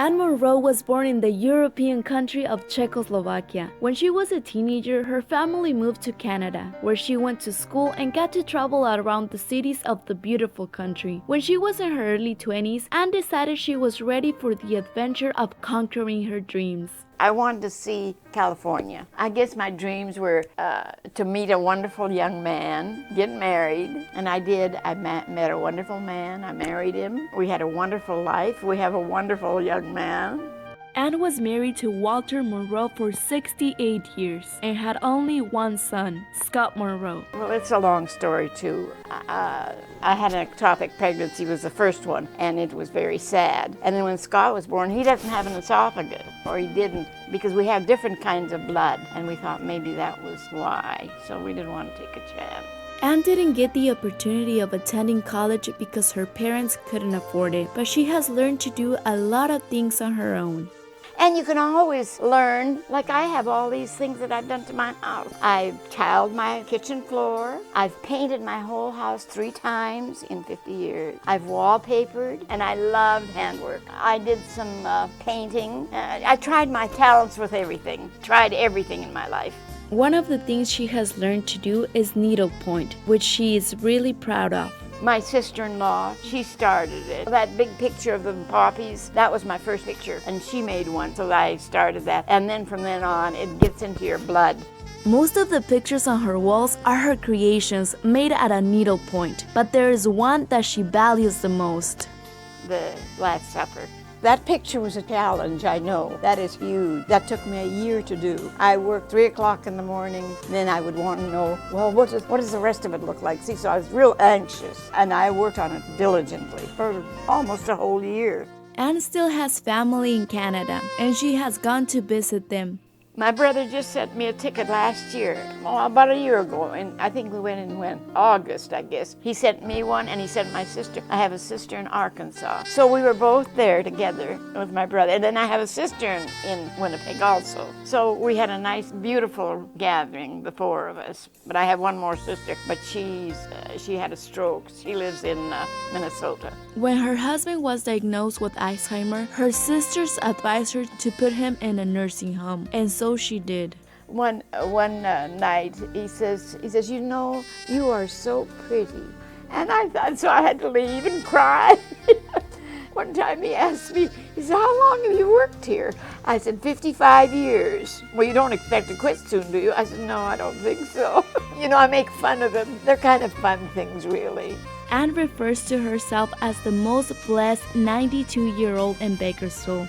Anne Monroe was born in the European country of Czechoslovakia. When she was a teenager, her family moved to Canada, where she went to school and got to travel around the cities of the beautiful country. When she was in her early 20s, Anne decided she was ready for the adventure of conquering her dreams. I wanted to see California. I guess my dreams were to meet a wonderful young man, get married, and I did. I met a wonderful man. I married him. We had a wonderful life. We have a wonderful young man. Anne was married to Walter Monroe for 68 years and had only one son, Scott Monroe. Well, it's a long story too. I had an ectopic pregnancy, was the first one, and it was very sad. And then when Scott was born, he doesn't have an esophagus, or he didn't, because we have different kinds of blood, and we thought maybe that was why, so we didn't want to take a chance. Anne didn't get the opportunity of attending college because her parents couldn't afford it, but she has learned to do a lot of things on her own. And you can always learn, like I have all these things that I've done to my house. I've tiled my kitchen floor. I've painted my whole house 3 times in 50 years. I've wallpapered, and I loved handwork. I did some painting. I tried my talents with everything, tried everything in my life. One of the things she has learned to do is needlepoint, which she is really proud of. My sister-in-law, she started it. That big picture of the poppies, that was my first picture, and she made one, so I started that. And then from then on, it gets into your blood. Most of the pictures on her walls are her creations made at a needlepoint, but there is one that she values the most. The Last Supper. That picture was a challenge, I know. That is huge. That took me a year to do. I worked 3 o'clock in the morning, then I would want to know, well, what does the rest of it look like? See, so I was real anxious, and I worked on it diligently for almost a whole year. Anne still has family in Canada, and she has gone to visit them. My brother just sent me a ticket last year, about a year ago, and I think we went in August, I guess. He sent me one, and he sent my sister. I have a sister in Arkansas. So we were both there together with my brother. And then I have a sister in Winnipeg also. So we had a nice, beautiful gathering, the 4 of us. But I have one more sister, but she had a stroke. She lives in Minnesota. When her husband was diagnosed with Alzheimer's, her sisters advised her to put him in a nursing home, and so she did. One night, he says, you know, you are so pretty. And I thought, so I had to leave and cry. One time he asked me, he said, how long have you worked here? I said, 55 years. Well, you don't expect to quit soon, do you? I said, no, I don't think so. You know, I make fun of them. They're kind of fun things, really. Anne refers to herself as the most blessed 92-year-old in Bakersfield.